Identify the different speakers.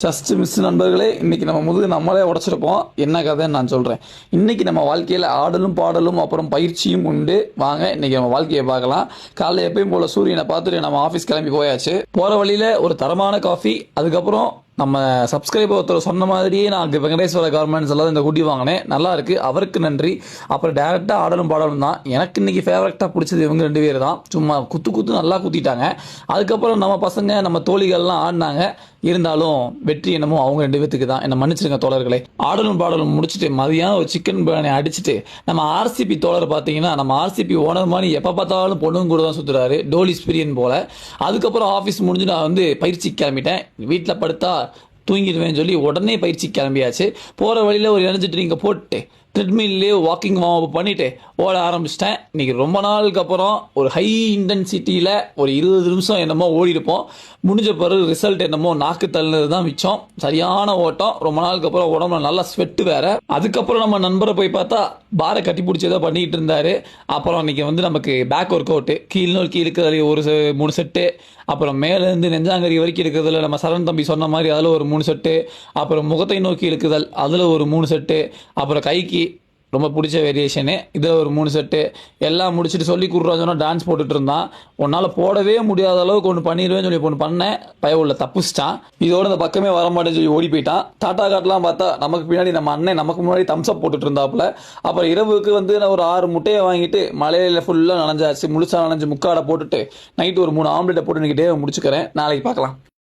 Speaker 1: Just miss நண்பர்களே, இன்னைக்கு நம்ம முதுகு நம்மளே உடைச்சிருப்போம். என்ன கதைன்னு நான் சொல்கிறேன். இன்னைக்கு நம்ம வாழ்க்கையில் ஆடலும் பாடலும் அப்புறம் பயிற்சியும் உண்டு. வாங்க இன்னைக்கு நம்ம வாழ்க்கையை பார்க்கலாம். காலையில் எப்பயும் போல சூரியனை பார்த்துட்டு நம்ம ஆஃபீஸ் கிளம்பி போயாச்சு. போகிற வழியில் ஒரு தரமான காஃபி, அதுக்கப்புறம் நம்ம சப்ஸ்கிரைபர் ஒருத்தர் சொன்ன மாதிரியே நான் வெங்கடேஸ்வர கார்மெண்ட்ஸ் எல்லாம் இந்த குட்டி வாங்கினேன். நல்லா இருக்கு, அவருக்கு நன்றி. அப்புறம் டேரெக்டாக ஆடலும் பாடலும் தான். எனக்கு இன்னைக்கு ஃபேவரட்டாக பிடிச்சது இவங்க 2 பேர் தான். சும்மா குத்து நல்லா குத்திட்டாங்க. அதுக்கப்புறம் நம்ம பசங்க நம்ம தோழிகள்லாம் ஆடினாங்க. இருந்தாலும் வெற்றி என்னமோ அவங்க 2 பேத்துக்கு தான். என்ன மன்னிச்சிருங்க தோழர்களே. ஆடலும் பாடலும் முடிச்சுட்டு மதியானம் ஒரு சிக்கன் பிரியாணி அடிச்சுட்டு நம்ம ஆர்சிபி தோழர் பார்த்தீங்கன்னா நம்ம ஆர்சிபி ஓனர் மாதிரி எப்போ பார்த்தாலும் பொண்ணுங்க கூட தான் சுற்றுறாரு, டோலிஸ் பிரியன் போல. அதுக்கப்புறம் ஆஃபீஸ் முடிஞ்சு நான் பயிற்சி கிளம்பிட்டேன். வீட்டில் படுத்தா தூங்கிடுவேன்னு சொல்லி உடனே பயிற்சி கிளம்பியாச்சு. போகிற வழியில் ஒரு எனர்ஜி ட்ரிங்கை போட்டு ட்ரெட்மில்லே வாக்கிங் வார்ம் அப் பண்ணிவிட்டு ஓட ஆரம்பிச்சிட்டேன். இன்றைக்கி ரொம்ப நாளுக்கு அப்புறம் ஒரு ஹை இன்டென்சிட்டியில் ஒரு 20 நிமிஷம் என்னமோ ஓடிருப்போம். முடிஞ்ச பிறகு ரிசல்ட் என்னமோ நாக்கு தள்ளினது தான் மிச்சம். சரியான ஓட்டம். ரொம்ப நாளுக்கு அப்புறம் உடம்புல நல்லா ஸ்வெட்டு வேறு. அதுக்கப்புறம் நம்ம நண்பரை போய் பார்த்தா பாரை கட்டி பிடிச்சி ஏதோ பண்ணிக்கிட்டு இருந்தார். அப்புறம் இன்றைக்கி நமக்கு பேக் ஒர்க் அவுட்டு, கீழ் இருக்கிறதுல ஒரு 3 செட்டு, அப்புறம் மேலேருந்து நெஞ்சாங்கரி வரைக்கும் இருக்கிறதுல நம்ம சரண் தம்பி சொன்ன மாதிரி அதில் ஒரு 3 செட்டு, அப்புறம் முகத்தை நோக்கி இருக்குதல் அதில் ஒரு 3 செட்டு, அப்புறம் கைக்கு ரொம்ப பிடிச்ச வேரியேஷனு இதில் ஒரு 3 செட்டு எல்லாம் முடிச்சுட்டு சொல்லி கொடுறாங்கன்னா டான்ஸ் போட்டுட்டு இருந்தான். உன்னால் போடவே முடியாத அளவுக்கு ஒன்று பண்ணிடுவேன்னு சொல்லி ஒன்று பண்ணேன். உள்ள தப்புச்சிட்டான். இதோட இந்த பக்கமே வர மாட்டேன்னு சொல்லி ஓடி போயிட்டான். டாட்டா காட்டெலாம் பார்த்தா நமக்கு பின்னாடி நம்ம அண்ணன் நமக்கு முன்னாடி தம்ஸ்அப் போட்டுட்டு இருந்தாப்புல. அப்புறம் இரவுக்கு நான் ஒரு 6 முட்டையை வாங்கிட்டு மலையில ஃபுல்லாக நனைஞ்சாச்சு. முழுசாக நனைஞ்சு முக்காடை போட்டுட்டு நைட்டு ஒரு 3 ஆம்லெட்டை போட்டு இன்னைக்கு டே முடிச்சுக்கிறேன். நாளைக்கு பார்க்கலாம்.